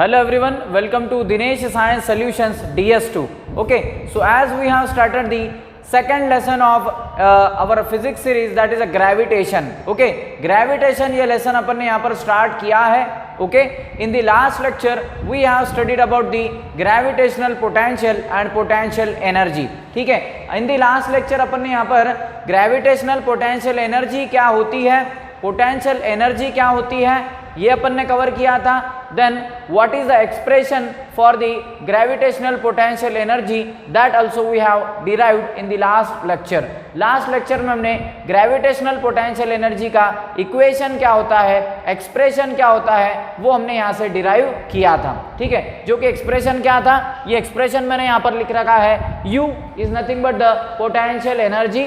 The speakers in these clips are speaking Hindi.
Hello everyone, welcome to Dinesh Science Solutions DS2. Okay, so as we have started the second lesson of our physics series, that is a gravitation. Okay, gravitation ये lesson अपन ने यहाँ पर start किया है. Okay, in the last lecture we have studied about the gravitational potential and potential energy. ठीक है, in the last lecture अपन ने यहाँ पर gravitational potential energy क्या होती है, potential energy क्या होती है, ये अपन ने कवर किया था. Then what is the expression for the gravitational potential energy, that also we have derived in the last lecture. Last lecture में हमने ग्रेविटेशनल पोटेंशियल एनर्जी का इक्वेशन क्या होता है, एक्सप्रेशन क्या होता है, वो हमने यहाँ से डिराइव किया था. ठीक है, जो कि एक्सप्रेशन क्या था, ये एक्सप्रेशन मैंने यहाँ पर लिख रखा है. U is nothing but the potential energy.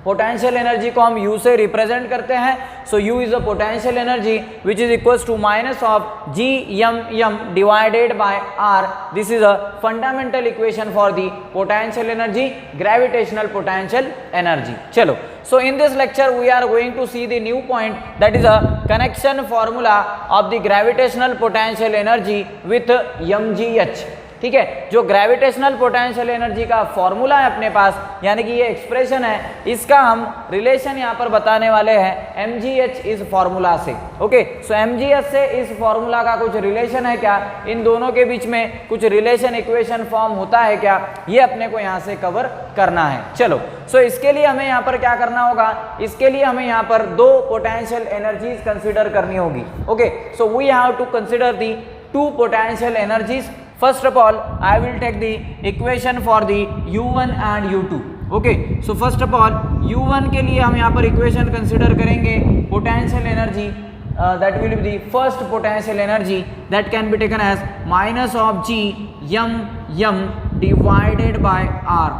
Potential energy को हम U से रिप्रेजेंट करते हैं. So U is the potential energy which is equals to minus of G(m)(m) divided by R. This is a fundamental equation for the potential energy, gravitational potential energy. चलो, so in this lecture we are going to see the new point, that is a connection formula of the gravitational potential energy with mgh. ठीक है, जो ग्रेविटेशनल पोटेंशियल एनर्जी का फॉर्मूला है अपने पास, यानी कि ये एक्सप्रेशन है, इसका हम रिलेशन यहाँ पर बताने वाले हैं mgh इस फॉर्मूला से. ओके, सो mgh से इस फॉर्मूला का कुछ रिलेशन है क्या, इन दोनों के बीच में कुछ रिलेशन इक्वेशन फॉर्म होता है क्या, ये अपने को यहाँ से कवर करना है. चलो, सो इसके लिए हमें यहाँ पर क्या करना होगा, इसके लिए हमें यहाँ पर दो पोटेंशियल एनर्जीज कंसिडर करनी होगी. Okay, so we have to consider the two potential energies. First of all, I will take the equation for the U1 and U2. Okay, so first of all, U1 के लिए हम यहाँ पर equation consider करेंगे potential energy. That will be the first potential energy that can be taken as minus of G(m)(m) divided by R.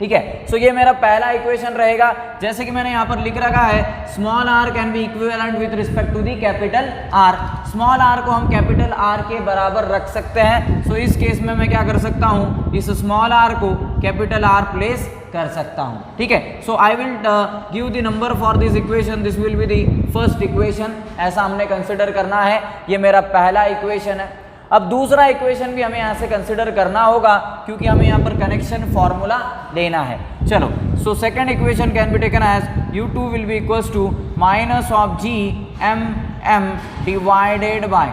ठीक है, सो ये मेरा पहला इक्वेशन रहेगा. जैसे कि मैंने यहाँ पर लिख रखा है, small r can be equivalent with respect to the capital R. Small r को हम कैपिटल R के बराबर रख सकते हैं. सो इस केस में मैं क्या कर सकता हूँ, इस स्मॉल r को कैपिटल R प्लेस कर सकता हूँ. ठीक है, so I will give the number for this equation. This will be the first equation. ऐसा हमने कंसिडर करना है. ये मेरा पहला इक्वेशन है. अब दूसरा इक्वेशन भी हमें यहाँ से कंसिडर करना होगा, क्योंकि हमें यहाँ पर कनेक्शन फॉर्मूला लेना है. चलो, so second equation can be taken as U2 will be equals to minus of G(m)(m) divided by.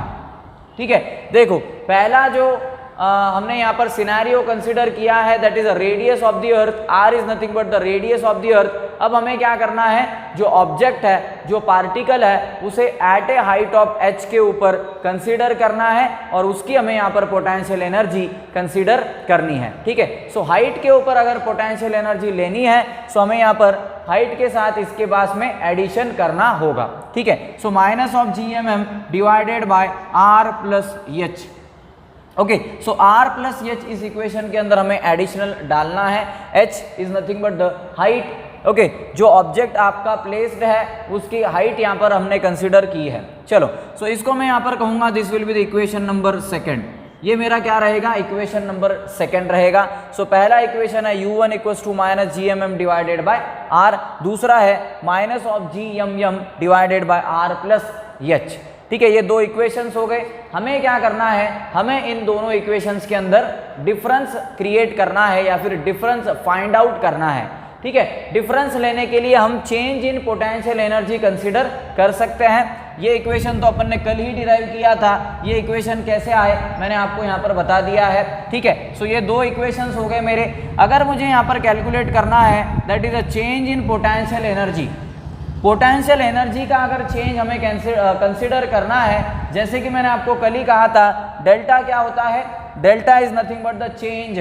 ठीक है, देखो पहला जो हमने यहाँ पर सिनेरियो कंसिडर किया है, that is the radius of the earth. R is nothing but the radius of the earth. अब हमें क्या करना है, जो ऑब्जेक्ट है, जो पार्टिकल है, उसे at a height of h के ऊपर कंसिडर करना है और उसकी हमें यहाँ पर पोटेंशियल एनर्जी कंसिडर करनी है. ठीक है, सो हाइट के ऊपर अगर पोटेंशियल एनर्जी लेनी है, सो हमें यहाँ पर हाइट के साथ इसके पास में एडिशन करना होगा. ठीक है, so minus of G(m)(m) divided by R plus h. Okay, so R plus h इस इक्वेशन के अंदर हमें एडिशनल डालना है. h is nothing but the height. Okay, जो ऑब्जेक्ट आपका प्लेस्ड है उसकी हाइट यहाँ पर हमने कंसिडर की है. चलो, सो इसको मैं यहाँ पर कहूँगा this will be the equation number second. ये मेरा क्या रहेगा, इक्वेशन नंबर सेकंड रहेगा. सो पहला इक्वेशन है U1 equals to minus G(m)(m) divided by R. दूसरा है minus of G(m)(m) divided by R plus h. ठीक है, ये दो इक्वेशंस हो गए. हमें क्या करना है, हमें इन दोनों इक्वेशंस के अंदर डिफरेंस क्रिएट करना है या फिर डिफरेंस फाइंड आउट करना है. ठीक है, डिफरेंस लेने के लिए हम change in potential energy consider कर सकते हैं. ये इक्वेशन तो अपन ने कल ही डिराइव किया था. ये इक्वेशन कैसे आए मैंने आपको यहाँ पर बता दिया है. ठीक है, सो ये दो इक्वेशंस हो गए मेरे. अगर मुझे यहाँ पर कैलकुलेट करना है, that is a change in potential energy. Potential energy का अगर चेंज हमें कंसिडर करना है, जैसे कि मैंने आपको कल ही कहा था, डेल्टा क्या होता है, delta is nothing but the change.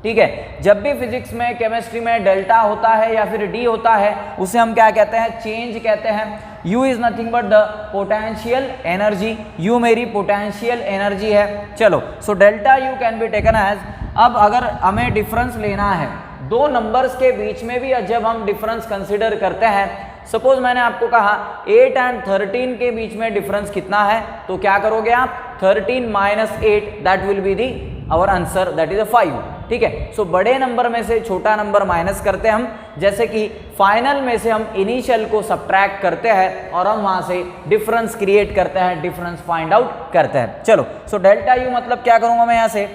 ठीक है, जब भी फिजिक्स में, केमिस्ट्री में डेल्टा होता है या फिर डी होता है, उसे हम क्या कहते हैं, चेंज कहते हैं. U is nothing but the potential energy. U मेरी पोटेंशियल एनर्जी है. चलो, so delta U can be taken as. अब अगर हमें डिफरेंस लेना है दो नंबर्स के बीच में भी, जब हम डिफरेंस कंसिडर करते हैं, सपोज मैंने आपको कहा 8 एंड 13 के बीच में डिफरेंस कितना है, तो क्या करोगे आप, 13 minus 8, that will be the our answer, that is 5. ठीक है। सो बड़े नंबर में से छोटा नंबर माइनस करते हैं हम, जैसे कि फाइनल में से हम इनिशियल को सब्ट्रैक्ट करते हैं और हम वहां से डिफरेंस क्रिएट करते हैं, डिफरेंस फाइंड आउट करते हैं। चलो, सो डेल्टा यू मतलब क्या करूंगा मैं, यहाँ से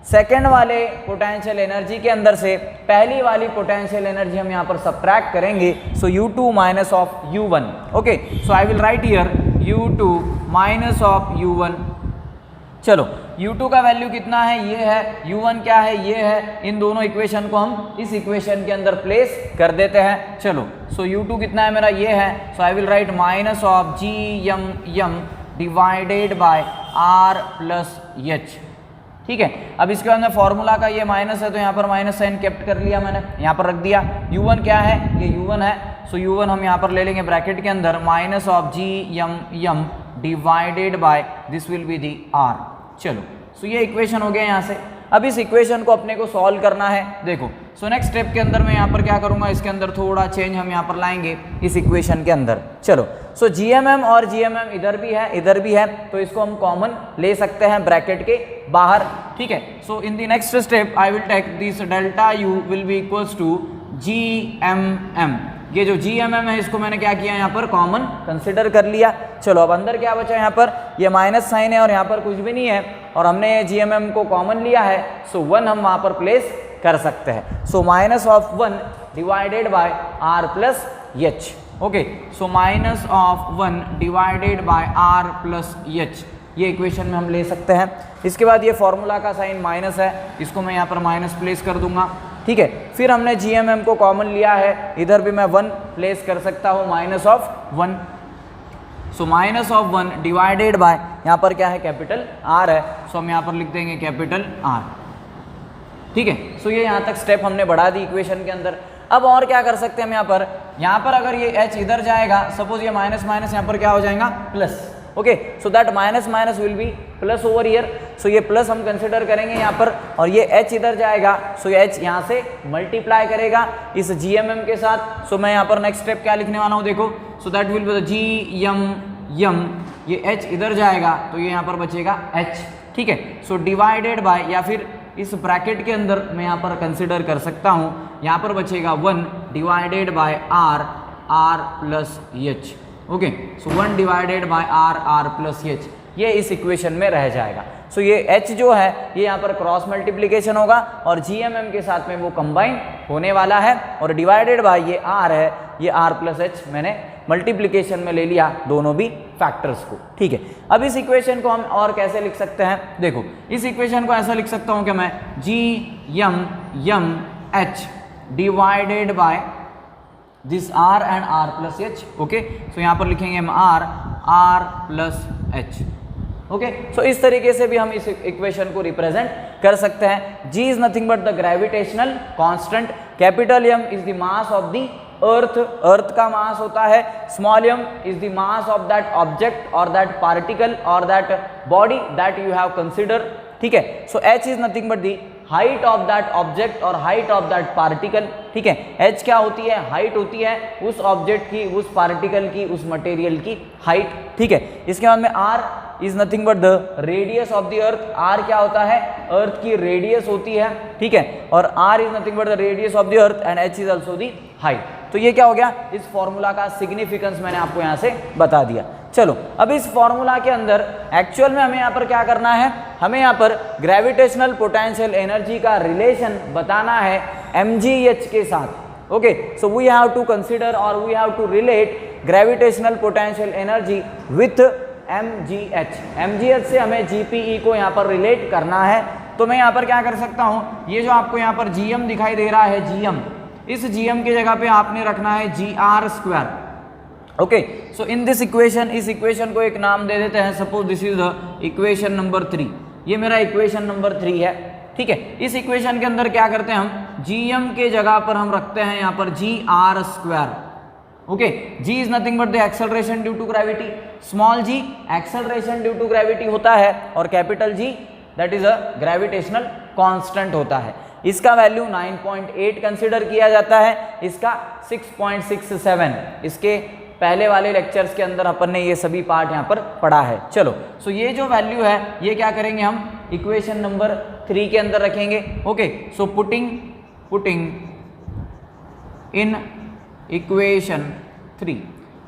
सेकेंड वाले पोटेंशियल एनर्जी के अंदर से पहली वाली पोटेंशियल एनर्जी हम यहाँ पर सब्ट्रैक्ट करेंगे। सो U2 minus of U1। Okay, so I will right here U2 minus of U1। चलो, U2 का वैल्यू कितना है, ये है, U1 क्या है, ये है। इन दोनों इक्वेशन को हम इस इक्वेशन के अंदर प्लेस कर देते हैं। चलो, सो U2 कितना है मेरा, ये है। So I will write minus of GM divided by R plus H। ठीक है, अब इसके बाद में फॉर्मूला का ये माइनस है तो यहाँ पर माइनस साइन केप्ट कर लिया मैंने, यहाँ पर रख दिया। U1 क्या है, ये U1 है। सो U1 हम यहाँ पर ले लेंगे ब्रैकेट के अंदर minus of GM divided by this will be the R। चलो, सो ये इक्वेशन हो गया यहाँ से। अब इस इक्वेशन को अपने को सॉल्व करना है। देखो, सो नेक्स्ट स्टेप के अंदर मैं यहाँ पर क्या करूँगा, इसके अंदर थोड़ा चेंज हम यहाँ पर लाएंगे इस इक्वेशन के अंदर। चलो, सो GMM और GMM इधर भी है, इधर भी है, तो इसको हम कॉमन ले सकते हैं ब्रैकेट के बाहर। ठीक है, so in the next step I will take this delta U will be equals to GMM। ये जो GMM है इसको मैंने क्या किया, यहाँ पर कॉमन कंसिडर कर लिया। चलो, अब अंदर क्या बचा, यहाँ पर ये माइनस साइन है और यहाँ पर कुछ भी नहीं है और हमने GMM को कॉमन लिया है। सो 1 हम वहाँ पर प्लेस कर सकते हैं। So minus of 1 divided by R plus H। Okay, so minus of 1 divided by R plus H, ये इक्वेशन में हम ले सकते हैं। इसके बाद ये फॉर्मूला का साइन माइनस है, इसको मैं यहाँ पर माइनस प्लेस कर दूंगा। ठीक है, फिर हमने GMM को कॉमन लिया है, इधर भी मैं 1 प्लेस कर सकता हूँ, minus of 1। So minus of 1 divided by, यहाँ पर क्या है, कैपिटल R है। सो हम यहाँ पर लिख देंगे कैपिटल R। ठीक है, सो ये यहाँ तक स्टेप हमने बढ़ा दी इक्वेशन के अंदर। अब और क्या कर सकते हैं हम यहाँ पर अगर ये H इधर जाएगा, सपोज ये माइनस माइनस यहाँ पर क्या हो जाएगा, plus. Okay, so that minus minus will be plus over here. So ये प्लस हम कंसिडर करेंगे यहाँ पर, और ये H इधर जाएगा, सो ये H यहाँ से मल्टीप्लाई करेगा इस GMM के साथ। सो मैं यहाँ पर नेक्स्ट स्टेप क्या लिखने वाला हूँ, देखो, so that will B GMM, ये H इधर जाएगा तो ये यहाँ पर बचेगा H। ठीक है, सो डिवाइडेड बाय, या फिर इस ब्रैकेट के अंदर मैं यहाँ पर कंसिडर कर सकता हूँ, यहाँ पर बचेगा 1 divided by R plus H। Okay, so 1 divided by R plus H, ये इस इक्वेशन में रह जाएगा। सो ये H जो है ये यहाँ पर क्रॉस मल्टीप्लिकेशन होगा और GMM के साथ में वो कंबाइन होने वाला है, और डिवाइडेड बाय ये R है, ये R प्लस H मैंने मल्टीप्लिकेशन में ले लिया दोनों भी फैक्टर्स को। ठीक है, अब इस इक्वेशन को हम और कैसे लिख सकते हैं, देखो, इस इक्वेशन को ऐसा लिख सकता हूँ कि मैं GMH divided by this R and R plus H। Okay, so यहाँ पर लिखेंगे हम R plus H। Okay, so इस तरीके से भी हम इस इक्वेशन को रिप्रेजेंट कर सकते हैं। G is nothing but the gravitational constant, capital M is the mass of the earth का मास होता है, small m is the mass of that object और दैट पार्टिकल और that body that you have consider. ठीक है, सो h is nothing but the height of that object और हाइट ऑफ दैट पार्टिकल। ठीक है, h क्या होती है, हाइट होती है उस ऑब्जेक्ट की, उस पार्टिकल की, उस मटेरियल की हाइट। ठीक है, इसके बाद में r is nothing but the radius of the earth, r क्या होता है, अर्थ की रेडियस होती है। ठीक है, और r is nothing but the radius of the earth and h is also the height. तो ये क्या हो गया, इस फॉर्मूला का सिग्निफिकेंस मैंने आपको यहाँ से बता दिया। चलो, अब इस फॉर्मूला के अंदर एक्चुअल में हमें यहाँ पर क्या करना है, हमें यहाँ पर ग्रेविटेशनल पोटेंशियल एनर्जी का रिलेशन बताना है mgh के साथ। Okay, so we have to consider और we have to relate gravitational potential energy with mgh से हमें gpe को यहाँ पर रिलेट करना है। तो मैं यहाँ पर क्या कर सकता हूँ, ये जो आपको यहाँ पर gm दिखाई दे रहा है, gm, इस gm की जगह पे आपने रखना है gr²। Okay, so in this equation, इस इक्वेशन को एक नाम दे देते हैं, suppose this is the equation number 3। ये मेरा इक्वेशन नंबर 3 है। ठीक है, इस इक्वेशन के अंदर क्या करते हैं हम, gm के जगह पर हम रखते हैं यहाँ पर gr²। Okay, g is nothing but the acceleration due to gravity, small g acceleration due to gravity होता है और capital G that is a gravitational constant होता है। इसका वैल्यू 9.8 कंसीडर किया जाता है, इसका 6.67। इसके पहले वाले लेक्चर्स के अंदर अपन ने ये सभी पार्ट यहाँ पर पढ़ा है। चलो, सो ये जो वैल्यू है ये क्या करेंगे हम इक्वेशन नंबर 3 के अंदर रखेंगे। Okay, so putting in equation 3,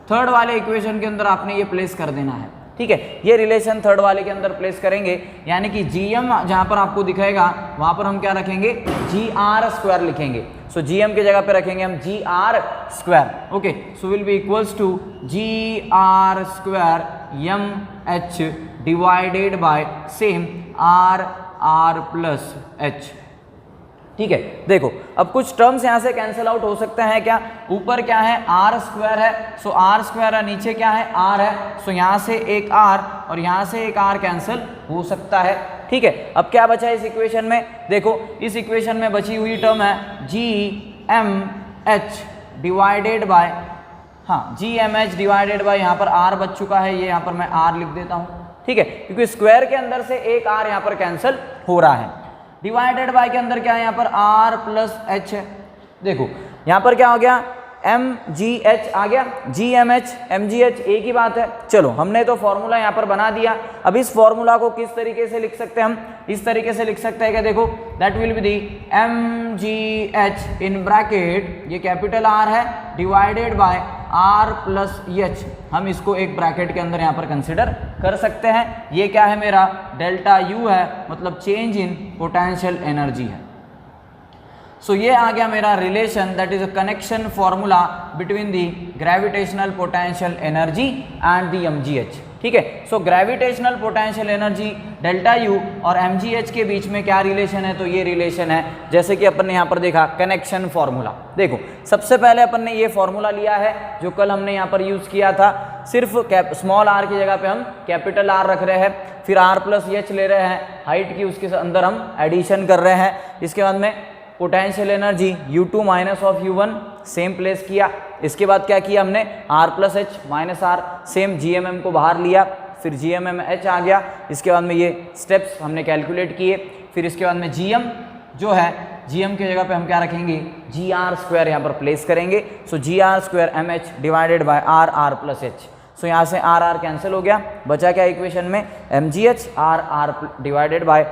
third वाले इक्वेशन के अंदर आपने ये प्लेस कर देना है। ठीक है, ये रिलेशन थर्ड वाले के अंदर प्लेस करेंगे, यानी कि जीएम जहां पर आपको दिखाएगा वहां पर हम क्या रखेंगे, जी आर स्क्वायर लिखेंगे। सो जीएम की जगह पे रखेंगे हम G R square. Okay, so will be equals to G R square M H divided by same R plus H. ठीक है, देखो अब कुछ टर्म्स यहाँ से कैंसिल आउट हो सकते हैं क्या, ऊपर क्या है आर स्क्वायर है, सो आर स्क्वायर है, नीचे क्या है आर है, सो यहाँ से एक आर और यहाँ से एक आर कैंसिल हो सकता है। ठीक है, अब क्या बचा इस इक्वेशन में, देखो इस इक्वेशन में बची हुई टर्म है G M H divided by, हाँ G M H divided by, यहाँ पर आर बच चुका है, ये यहाँ पर मैं आर लिख देता हूँ। ठीक है, क्योंकि स्क्वायर के अंदर से एक आर यहाँ पर कैंसिल हो रहा है, डिवाइडेड बाय के अंदर क्या है यहाँ पर आर प्लस एच है। देखो यहाँ पर क्या हो गया, एम जी एच आ गया, G M H M G H एक ही बात है। चलो हमने तो फॉर्मूला यहाँ पर बना दिया, अब इस फॉर्मूला को किस तरीके से लिख सकते हैं हम, इस तरीके से लिख सकते हैं क्या, देखो that will be the M G H in bracket, ये कैपिटल आर है, divided by R plus H, हम इसको एक ब्रैकेट के अंदर यहाँ पर कंसिडर कर सकते हैं। ये क्या है मेरा डेल्टा यू है, मतलब चेंज इन पोटेंशियल एनर्जी है। सो ये आ गया मेरा relation, that is a connection formula between the gravitational potential energy and the MGH. ठीक है, so gravitational potential energy delta U और एमजीएच के बीच में क्या रिलेशन है, तो ये रिलेशन है जैसे कि अपन ने यहाँ पर देखा कनेक्शन फॉर्मूला। देखो सबसे पहले अपन ने ये फॉर्मूला लिया है जो कल हमने यहाँ पर यूज किया था, सिर्फ स्मॉल आर की जगह पे हम कैपिटल आर रख रहे हैं, फिर आर प्लस एच ले रहे हैं, हाइट की उसके अंदर हम एडिशन कर रहे हैं। इसके बाद में potential energy U2 minus of U1 same place किया, इसके बाद क्या किया हमने R plus H minus R, same GMM को बाहर लिया, फिर GMMH आ गया। इसके बाद में ये स्टेप्स हमने कैलकुलेट किए, फिर इसके बाद में GM जो है GM की जगह पे हम क्या रखेंगे, GR स्क्वायर यहाँ पर प्लेस करेंगे। So GR square MH divided by R plus H. So यहाँ से R कैंसिल हो गया, बचा क्या इक्वेशन में MGH R डिवाइडेड बाय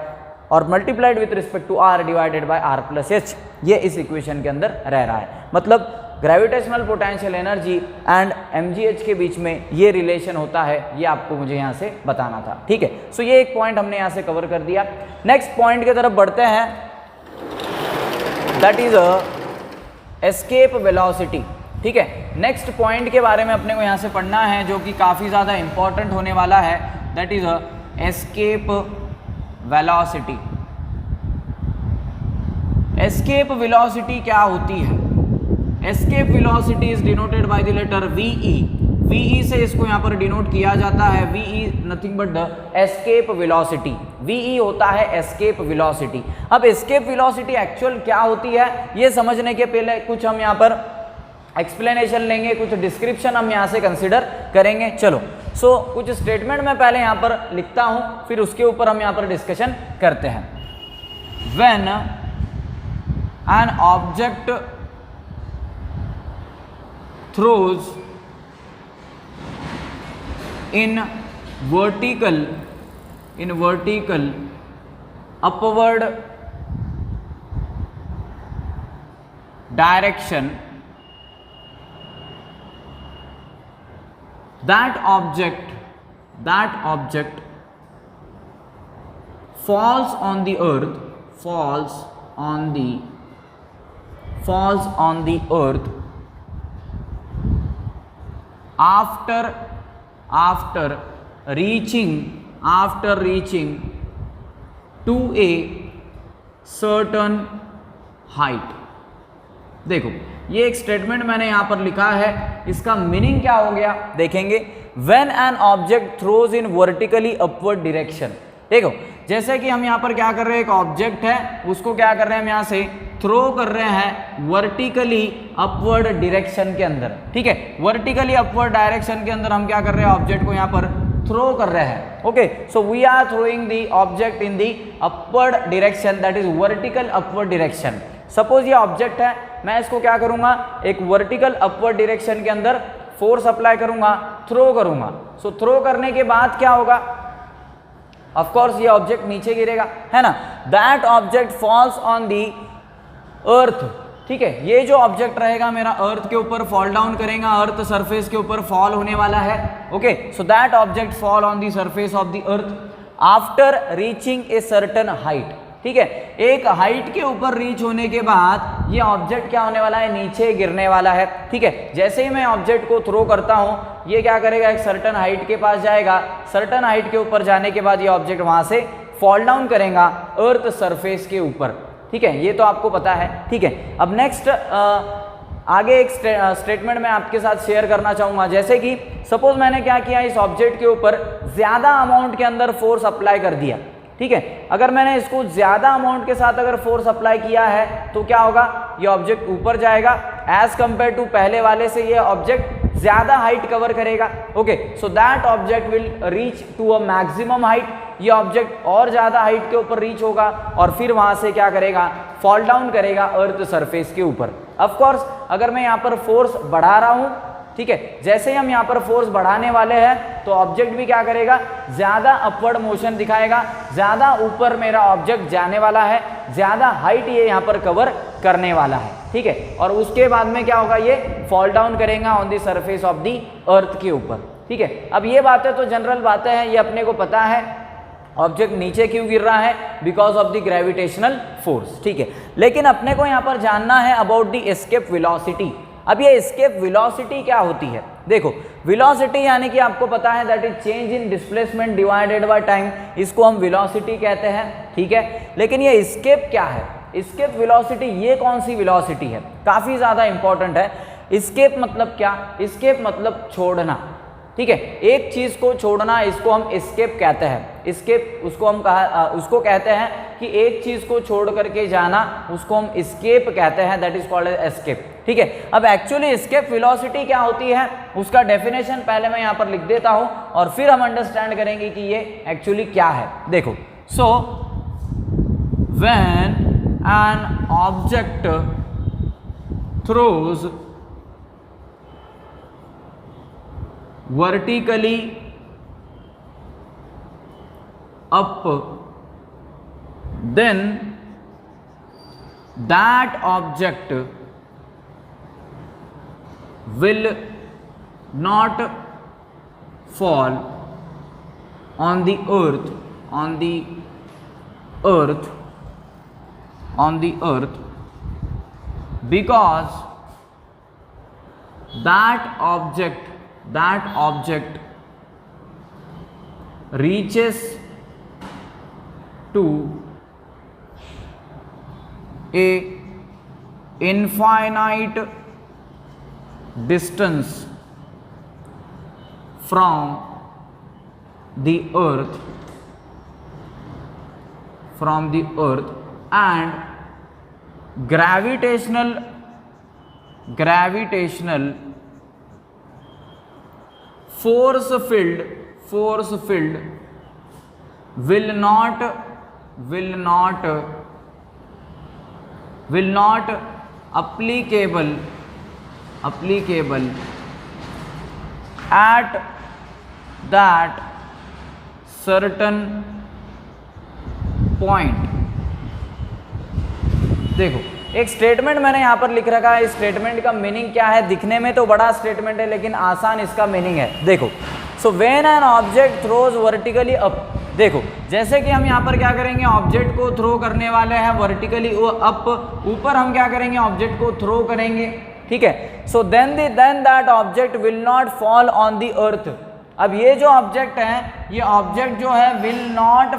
और multiplied with respect to R divided by R plus H, ये इस इक्वेशन के अंदर रह रहा है। मतलब gravitational potential energy and MGH के बीच में ये रिलेशन होता है, ये आपको मुझे यहाँ से बताना था। ठीक है, सो ये एक पॉइंट हमने यहाँ से कवर कर दिया। नेक्स्ट पॉइंट की तरफ बढ़ते हैं, दैट इज एस्केप वेलोसिटी। ठीक है, नेक्स्ट पॉइंट के बारे में अपने को यहाँ से पढ़ना है जो कि काफ़ी ज़्यादा इंपॉर्टेंट होने वाला है, that is escape velocity. Escape velocity क्या होती है, escape velocity is denoted by the letter VE। VE से इसको यहाँ पर डिनोट किया जाता है, VE nothing but the escape velocity. VE होता है एस्केप वेलोसिटी। अब एस्केप वेलोसिटी एक्चुअल क्या होती है ये समझने के पहले कुछ हम यहाँ पर एक्सप्लेनेशन लेंगे, कुछ डिस्क्रिप्शन हम यहाँ से कंसिडर करेंगे। चलो सो कुछ स्टेटमेंट मैं पहले यहाँ पर लिखता हूँ, फिर उसके ऊपर हम यहाँ पर डिस्कशन करते हैं। When an object throws in vertical upward direction, that object falls on the earth after reaching to a certain height। देखो ये एक स्टेटमेंट मैंने यहां पर लिखा है, इसका मीनिंग क्या हो गया देखेंगे। When an object throws in vertically upward direction, देखो जैसे कि हम यहां पर क्या कर रहे हैं, एक ऑब्जेक्ट है उसको क्या कर रहे हैं हम यहां से थ्रो कर रहे हैं वर्टिकली अपवर्ड डायरेक्शन के अंदर। ठीक है, वर्टिकली अपवर्ड डायरेक्शन के अंदर हम क्या कर रहे हैं, ऑब्जेक्ट को यहां पर थ्रो कर रहे हैं। Okay, so we are throwing the object in the upward direction, that is vertical upward direction. Suppose ये ऑब्जेक्ट है, मैं इसको क्या करूंगा, एक वर्टिकल अपवर्ड डायरेक्शन के अंदर फोर्स अप्लाई करूंगा, थ्रो करूंगा। सो थ्रो करने के बाद क्या होगा, ऑफ कोर्स ये ऑब्जेक्ट नीचे गिरेगा, है ना। That object falls on the earth, ठीक है, ये जो ऑब्जेक्ट रहेगा मेरा अर्थ के ऊपर फॉल डाउन करेगा, अर्थ सरफेस के ऊपर फॉल होने वाला है। Okay, so that object fall on the surface of the earth after reaching a certain height, ठीक है, एक हाइट के ऊपर रीच होने के बाद ये ऑब्जेक्ट क्या होने वाला है, नीचे गिरने वाला है, ठीक है। जैसे ही मैं ऑब्जेक्ट को थ्रो करता हूं, ये क्या करेगा, एक सर्टन हाइट के पास जाएगा, सर्टन हाइट के ऊपर जाने के बाद ये ऑब्जेक्ट वहां से फॉल डाउन करेगा अर्थ सरफेस के ऊपर, ठीक है, ये तो आपको पता है, ठीक है। अब नेक्स्ट आगे एक स्टेटमेंट मैं आपके साथ शेयर करना चाहूंगा, जैसे कि सपोज मैंने क्या किया, इस ऑब्जेक्ट के ऊपर ज्यादा अमाउंट के अंदर फोर्स अप्लाई कर दिया, ठीक है। अगर मैंने इसको ज्यादा अमाउंट के साथ अगर फोर्स अप्लाई किया है तो क्या होगा, ये ऑब्जेक्ट ऊपर जाएगा, एज कंपेयर टू पहले वाले से ये ऑब्जेक्ट ज्यादा हाइट कवर करेगा। Okay, so that object will reach to a maximum height, ये ऑब्जेक्ट और ज्यादा हाइट के ऊपर रीच होगा और फिर वहां से क्या करेगा, फॉल डाउन करेगा अर्थ सरफेस के ऊपर। ऑफ कोर्स अगर मैं यहाँ पर फोर्स बढ़ा रहा हूं, ठीक है, जैसे ही हम यहाँ पर फोर्स बढ़ाने वाले हैं तो ऑब्जेक्ट भी क्या करेगा, ज्यादा अपवर्ड मोशन दिखाएगा, ज्यादा ऊपर मेरा ऑब्जेक्ट जाने वाला है, ज्यादा हाइट ये यहाँ पर कवर करने वाला है, ठीक है। और उसके बाद में क्या होगा, ये फॉल डाउन करेगा on the surface of the earth के ऊपर, ठीक है। अब ये बातें तो जनरल बातें हैं, ये अपने को पता है ऑब्जेक्ट नीचे क्यों गिर रहा है, because of the gravitational force, ठीक है। लेकिन अपने को यहाँ पर जानना है अबाउट द एस्केप वेलोसिटी। अब ये एस्केप वेलोसिटी क्या होती है, देखो वेलोसिटी यानी कि आपको पता है that is change in displacement divided by time, इसको हम वेलोसिटी कहते हैं, ठीक है। लेकिन ये एस्केप क्या है, एस्केप वेलोसिटी ये कौन सी वेलोसिटी है, काफी ज्यादा इंपॉर्टेंट है। एस्केप मतलब क्या, एस्केप मतलब छोड़ना, ठीक है, एक चीज को छोड़ना, इसको हम एस्केप कहते हैं। एस्केप उसको कहते हैं कि एक चीज को छोड़ करके जाना, उसको हम एस्केप कहते हैं, दैट इज कॉल्ड एस्केप, ठीक है। अब एक्चुअली एस्केप वेलोसिटी क्या होती है, उसका डेफिनेशन पहले मैं यहाँ पर लिख देता हूं और फिर हम अंडरस्टैंड करेंगे कि ये एक्चुअली क्या है। देखो, so when an object throws vertically up, then that object will not fall on the earth, because that object reaches to a infinite distance from the earth, and gravitational force field will not applicable at that certain point। देखो, एक स्टेटमेंट मैंने यहां पर लिख रखा है, इस स्टेटमेंट का मीनिंग क्या है, दिखने में तो बड़ा स्टेटमेंट है लेकिन आसान इसका मीनिंग है। देखो, so when an object throws vertically up, देखो जैसे कि हम यहाँ पर क्या करेंगे, ऑब्जेक्ट को थ्रो करने वाले हैं वर्टिकली अप, ऊपर हम क्या करेंगे, ऑब्जेक्ट को थ्रो करेंगे, ठीक है। So then that object will not fall on the earth. अब ये जो ऑब्जेक्ट है, ये ऑब्जेक्ट जो है विल नॉट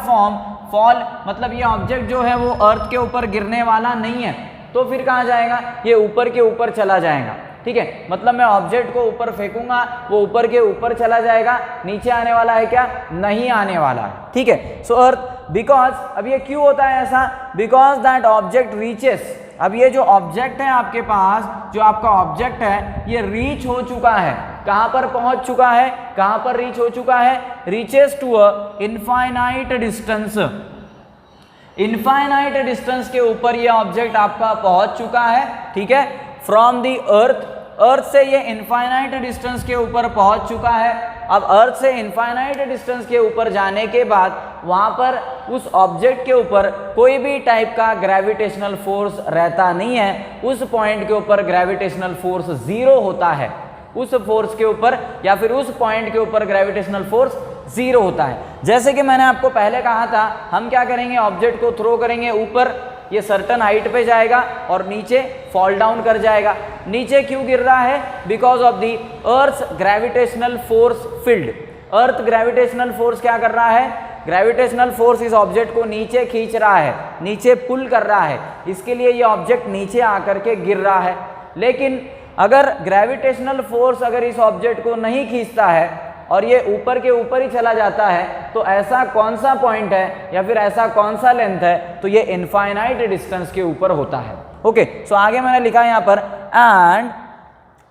फॉल, मतलब ये ऑब्जेक्ट जो है वो अर्थ के ऊपर गिरने वाला नहीं है, तो फिर कहाँ जाएगा, ये ऊपर के ऊपर चला जाएगा, ठीक है। मतलब मैं ऑब्जेक्ट को ऊपर फेंकूंगा, वो ऊपर के ऊपर चला जाएगा, नीचे आने वाला है क्या, नहीं आने वाला है, ठीक है। सो अर्थ, बिकॉज, अब ये क्यों होता है ऐसा, बिकॉज दैट ऑब्जेक्ट रीचेस, अब ये जो ऑब्जेक्ट है आपके पास, जो आपका ऑब्जेक्ट है, ये रीच हो चुका है, कहां पर पहुंच चुका है, कहां पर रीच हो चुका है, reaches to a infinite distance, infinite distance के ऊपर ये ऑब्जेक्ट आपका पहुंच चुका है, ठीक है, फ्रॉम द अर्थ से ये इनफाइनाइट डिस्टेंस के ऊपर पहुंच चुका है। अब अर्थ से इनफाइनाइट डिस्टेंस के ऊपर जाने के बाद वहाँ पर उस ऑब्जेक्ट के ऊपर कोई भी टाइप का ग्रेविटेशनल फोर्स रहता नहीं है, उस पॉइंट के ऊपर ग्रेविटेशनल फोर्स 0 होता है, उस फोर्स के ऊपर या फिर उस पॉइंट के ऊपर ग्रेविटेशनल फोर्स 0 होता है। जैसे कि मैंने आपको पहले कहा था, हम क्या करेंगे, ऑब्जेक्ट को थ्रो करेंगे ऊपर, ये सर्टन हाइट पे जाएगा और नीचे फॉल डाउन कर जाएगा। नीचे क्यों गिर रहा है? Because of the earth gravitational force field. Earth gravitational force क्या कर रहा है? ग्रेविटेशनल फोर्स इस ऑब्जेक्ट को नीचे खींच रहा है, नीचे पुल कर रहा है, इसके लिए ये ऑब्जेक्ट नीचे आकर के गिर रहा है। लेकिन अगर ग्रेविटेशनल फोर्स अगर इस ऑब्जेक्ट को नहीं खींचता है और ये ऊपर के ऊपर ही चला जाता है, तो ऐसा कौन सा पॉइंट है या फिर ऐसा कौन सा लेंथ है? तो ये इनफाइनाइट डिस्टेंस के ऊपर होता है। ओके, सो आगे मैंने लिखा है यहाँ पर, and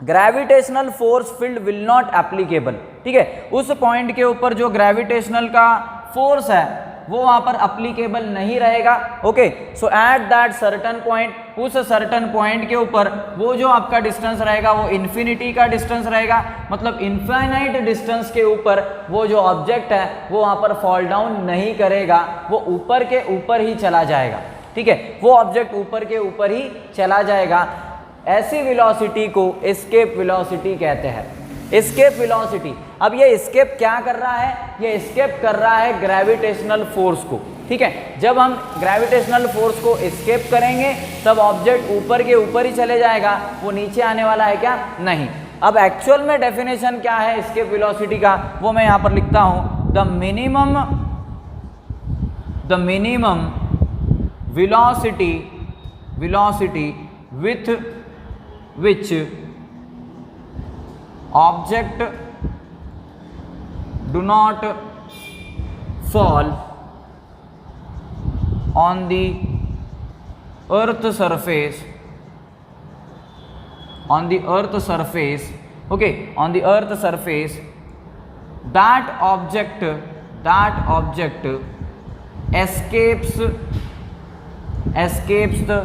gravitational force field will not applicable. ठीक है, उस पॉइंट के ऊपर जो ग्रेविटेशनल का फोर्स है वो वहां पर अप्लीकेबल नहीं रहेगा। Okay, so at that certain point, उस सर्टन पॉइंट के ऊपर वो जो आपका डिस्टेंस रहेगा वो इन्फिनिटी का डिस्टेंस रहेगा, मतलब इनफाइनाइट डिस्टेंस के ऊपर वो जो ऑब्जेक्ट है वो वहां पर फॉल डाउन नहीं करेगा, वो ऊपर के ऊपर ही चला जाएगा। ठीक है, वो ऑब्जेक्ट ऊपर के ऊपर ही चला जाएगा। ऐसी वेलोसिटी को एस्केप वेलोसिटी कहते हैं। एस्केप वेलोसिटी, अब ये एस्केप क्या कर रहा है? ये एस्केप कर रहा है ग्रेविटेशनल फोर्स को। ठीक है, जब हम ग्रेविटेशनल फोर्स को एस्केप करेंगे तब ऑब्जेक्ट ऊपर के ऊपर ही चले जाएगा, वो नीचे आने वाला है क्या? नहीं। अब एक्चुअल में डेफिनेशन क्या है एस्केप वेलोसिटी का, वो मैं यहाँ पर लिखता हूँ, the minimum velocity with which object do not fall on the earth surface, that object escapes the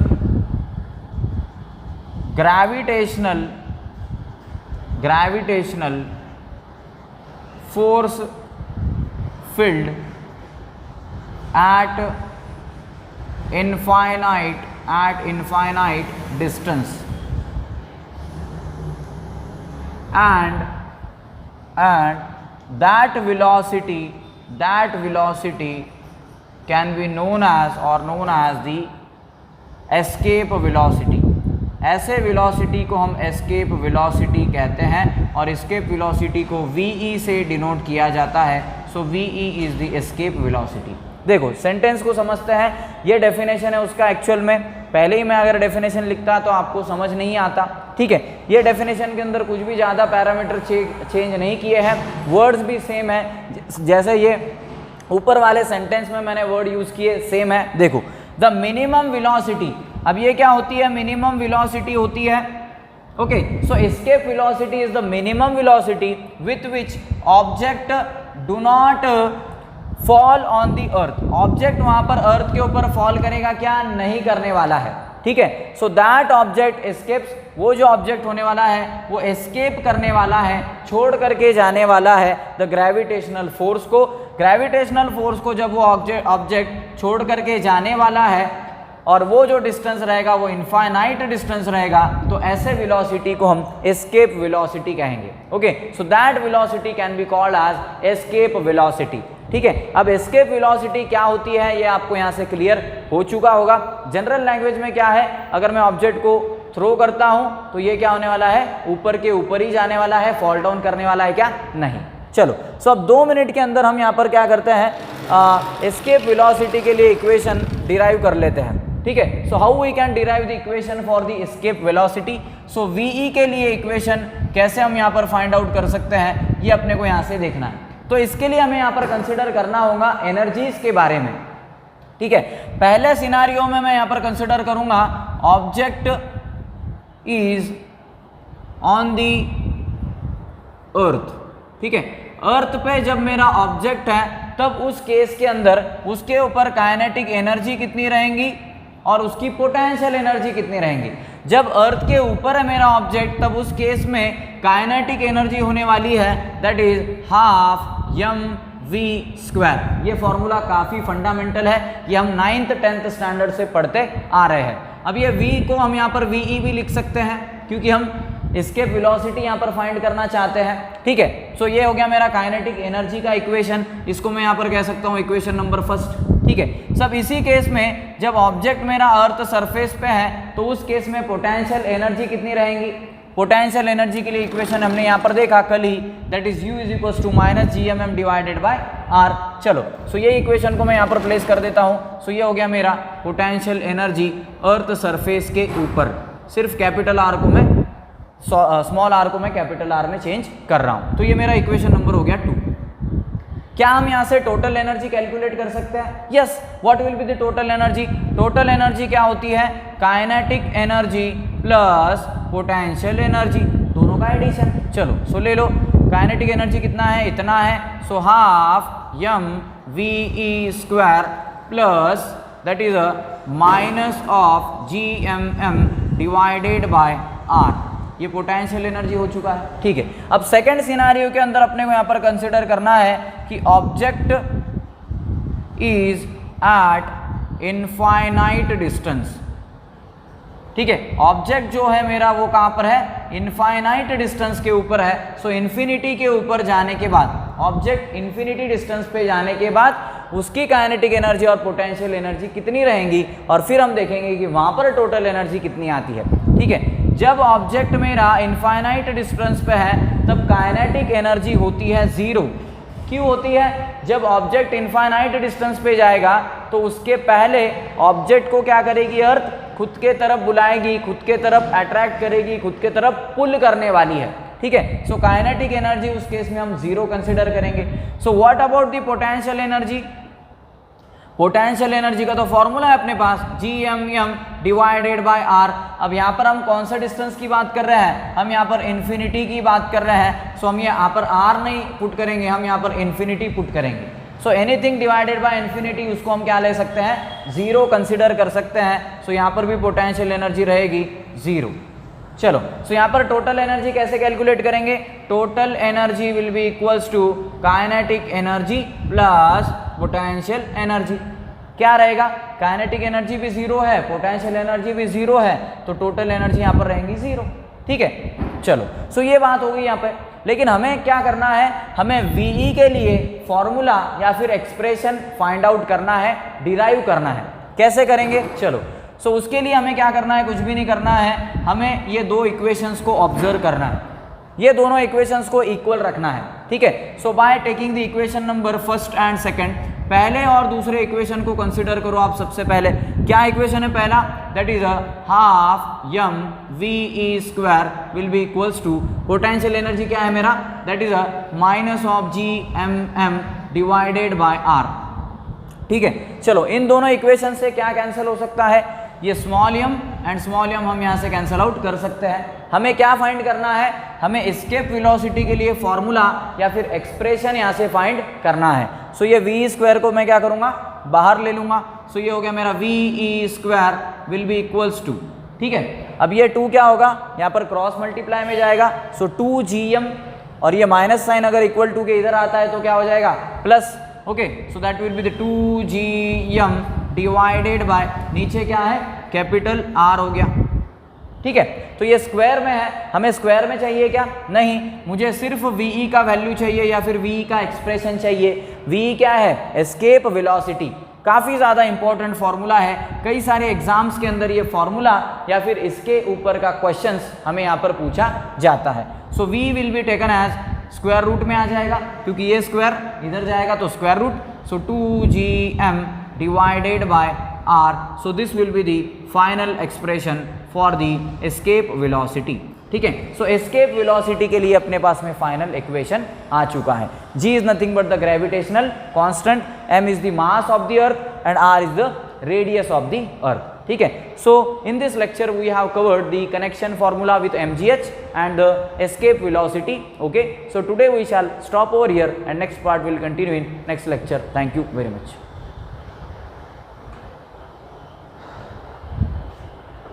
gravitational force field at infinite distance, and that velocity can be known as the escape velocity। ऐसे वेलोसिटी को हम एस्केप वेलोसिटी कहते हैं और एस्केप वेलोसिटी को VE से डिनोट किया जाता है। सो VE is the escape velocity. देखो सेंटेंस को समझते हैं, ये डेफिनेशन है उसका। एक्चुअल में पहले ही मैं अगर डेफिनेशन लिखता तो आपको समझ नहीं आता। ठीक है, ये डेफिनेशन के अंदर कुछ भी ज़्यादा पैरामीटर चेंज नहीं किए हैं, वर्ड्स भी सेम है, जैसे ये ऊपर वाले सेंटेंस में मैंने वर्ड यूज़ किए सेम है। देखो, द मिनिमम वेलोसिटी, अब ये क्या होती है? मिनिमम वेलोसिटी होती है। Okay, so escape velocity is the minimum velocity with which object do not fall on the earth. Object वहां पर अर्थ के ऊपर फॉल करेगा क्या? नहीं करने वाला है। ठीक है, सो दैट ऑब्जेक्ट एस्केप्स, वो जो ऑब्जेक्ट होने वाला है वो एस्केप करने वाला है, छोड़ करके जाने वाला है द ग्रेविटेशनल फोर्स को। ग्रेविटेशनल फोर्स को जब वो ऑब्जेक्ट छोड़ करके जाने वाला है और वो जो डिस्टेंस रहेगा वो इनफाइनाइट डिस्टेंस रहेगा, तो ऐसे वेलोसिटी को हम एस्केप वेलोसिटी कहेंगे। Okay, so that velocity can be called as escape velocity. ठीक है, अब एस्केप वेलोसिटी क्या होती है ये आपको यहाँ से क्लियर हो चुका होगा। जनरल लैंग्वेज में क्या है, अगर मैं ऑब्जेक्ट को थ्रो करता हूँ तो ये क्या होने वाला है? ऊपर के ऊपर ही जाने वाला है, फॉल डाउन करने वाला है क्या? नहीं। चलो, सो अब 2 मिनट के अंदर हम यहाँ पर क्या करते हैं, एस्केप वेलोसिटी के लिए इक्वेशन डिराइव कर लेते हैं। ठीक है, so how we can derive the equation for the escape velocity. So VE के लिए इक्वेशन कैसे हम यहाँ पर फाइंड आउट कर सकते हैं, ये अपने को यहाँ से देखना है। तो इसके लिए हमें यहाँ पर कंसिडर करना होगा एनर्जीज के बारे में। ठीक है, पहले सिनारियो में मैं यहाँ पर कंसिडर करूंगा object is on the earth. ठीक है, अर्थ पे जब मेरा ऑब्जेक्ट है तब उस केस के अंदर उसके ऊपर काइनेटिक एनर्जी कितनी रहेंगी और उसकी पोटेंशियल एनर्जी कितनी रहेंगी। जब अर्थ के ऊपर है मेरा ऑब्जेक्ट तब उस केस में काइनेटिक एनर्जी होने वाली है that is half v square. ये फॉर्मूला काफ़ी फंडामेंटल है, ये हम 9th 10th स्टैंडर्ड से पढ़ते आ रहे हैं। अब ये v को हम यहाँ पर ve भी लिख सकते हैं क्योंकि हम एस्केप वेलोसिटी यहाँ पर फाइंड करना चाहते हैं, ठीक है। सो ये हो गया मेरा काइनेटिक एनर्जी का इक्वेशन, इसको मैं यहाँ पर कह सकता हूँ इक्वेशन नंबर फर्स्ट, ठीक है। सब इसी केस में जब ऑब्जेक्ट मेरा अर्थ सरफेस पे है तो उस केस में पोटेंशियल एनर्जी कितनी रहेंगी? पोटेंशियल एनर्जी के लिए इक्वेशन हमने यहाँ पर देखा कल ही, that is u is equal to minus GMM divided by r। चलो सो ये इक्वेशन को मैं यहाँ पर प्लेस कर देता हूँ। सो ये हो गया मेरा पोटेंशियल एनर्जी अर्थ सरफेस के ऊपर, सिर्फ कैपिटल R को मैं स्मॉल r को मैं कैपिटल R में चेंज कर रहा हूँ। तो ये मेरा इक्वेशन नंबर हो गया 2। क्या हम यहाँ से टोटल एनर्जी कैलकुलेट कर सकते हैं? Yes, what will be the total energy? Total energy क्या होती है? Kinetic energy plus potential energy, दोनों का एडिशन। चलो सो ले लो, काइनेटिक एनर्जी कितना है? इतना है। So half mve square plus that is a minus of GMM divided by r, ये पोटेंशियल एनर्जी हो चुका है, ठीक है। अब सेकंड सिनेरियो के अंदर अपने को यहाँ पर कंसिडर करना है कि object is eight infinite distance, ठीक है। ऑब्जेक्ट जो है मेरा वो कहाँ पर है? इनफाइनाइट डिस्टेंस के ऊपर है। सो इन्फिनिटी के ऊपर जाने के बाद, ऑब्जेक्ट इन्फिनिटी डिस्टेंस पे जाने के बाद उसकी काइनेटिक एनर्जी और पोटेंशियल एनर्जी कितनी रहेंगी, और फिर हम देखेंगे कि वहाँ पर टोटल एनर्जी कितनी आती है, ठीक है। जब ऑब्जेक्ट मेरा इनफाइनाइट डिस्टेंस पे है तब काइनेटिक एनर्जी होती है 0। क्यों होती है? जब ऑब्जेक्ट इनफाइनाइट डिस्टेंस पे जाएगा तो उसके पहले ऑब्जेक्ट को क्या करेगी? अर्थ खुद के तरफ बुलाएगी, खुद के तरफ अट्रैक्ट करेगी, खुद के तरफ पुल करने वाली है, ठीक है। सो काइनेटिक एनर्जी उस केस में हम 0 कंसिडर करेंगे। So what about the potential energy? Potential energy का तो फॉर्मूला है अपने पास, GMM डिवाइडेड बाय r। अब यहाँ पर हम कौन सा डिस्टेंस की बात कर रहे हैं? हम यहाँ पर इन्फिनिटी की बात कर रहे हैं। सो हम यहाँ पर r नहीं पुट करेंगे, हम यहाँ पर इन्फिनिटी पुट करेंगे। So anything divided by infinity उसको हम क्या ले सकते हैं? 0 कंसिडर कर सकते हैं। सो यहाँ पर भी पोटेंशियल एनर्जी रहेगी 0। चलो सो यहाँ पर टोटल एनर्जी कैसे कैलकुलेट करेंगे? Total energy will be equals to kinetic energy plus potential energy. क्या रहेगा? काइनेटिक एनर्जी भी 0 है, पोटेंशियल एनर्जी भी 0 है, तो टोटल एनर्जी यहाँ पर रहेंगी 0, ठीक है। चलो सो ये बात हो गई यहाँ पे। लेकिन हमें क्या करना है? हमें VE के लिए फॉर्मूला या फिर एक्सप्रेशन फाइंड आउट करना है, डिराइव करना है। कैसे करेंगे? चलो सो उसके लिए हमें क्या करना है? कुछ भी नहीं करना है, हमें ये दो इक्वेशंस को ऑब्जर्व करना है, ये दोनों इक्वेशंस को इक्वल रखना है, ठीक है। So by taking the equation number first and second, पहले और दूसरे इक्वेशन को कंसिडर करो आप सबसे पहले। क्या इक्वेशन है पहला? That is half mve square will be equals to, potential energy क्या है मेरा? That is minus of GMM divided by r, ठीक है। चलो इन दोनों इक्वेशन से क्या कैंसिल हो सकता है? ये small m and small m हम यहाँ से कैंसिल आउट कर सकते हैं। हमें क्या फाइंड करना है? हमें एस्केप वेलोसिटी के लिए फॉर्मूला या फिर एक्सप्रेशन यहाँ से फाइंड करना है। सो ये v स्क्वायर को मैं क्या करूँगा? बाहर ले लूँगा। सो ये हो गया मेरा ve square will be equals to, ठीक है। अब ये 2 क्या होगा? यहाँ पर क्रॉस मल्टीप्लाई में जाएगा। सो 2gm, और ये माइनस साइन अगर इक्वल टू के इधर आता है तो क्या हो जाएगा? Plus, okay. So that will be the 2gm divided bye, नीचे क्या है? कैपिटल R हो गया, ठीक है। तो ये स्क्वायर में है, हमें स्क्वायर में चाहिए क्या? नहीं, मुझे सिर्फ VE का वैल्यू चाहिए या फिर VE का एक्सप्रेशन चाहिए। VE क्या है? Escape velocity. काफ़ी ज़्यादा इंपॉर्टेंट फॉर्मूला है, कई सारे एग्जाम्स के अंदर ये फॉर्मूला या फिर इसके ऊपर का क्वेश्चंस हमें यहाँ पर पूछा जाता है। So V will be taken as square root में आ जाएगा, क्योंकि ये स्क्वायर इधर जाएगा तो square root. So 2gm divided by r, so this will be the final expression for the escape velocity, ठीक है। सो एस्केप वेलोसिटी के लिए अपने पास में फाइनल इक्वेशन आ चुका है। g is nothing but the gravitational constant, m is the mass of the earth and r is the radius of the earth, ठीक है। So in this lecture we have covered the connection formula with mgh and the escape velocity, okay। So today we shall stop over here and next part will continue in next lecture. Thank you very much.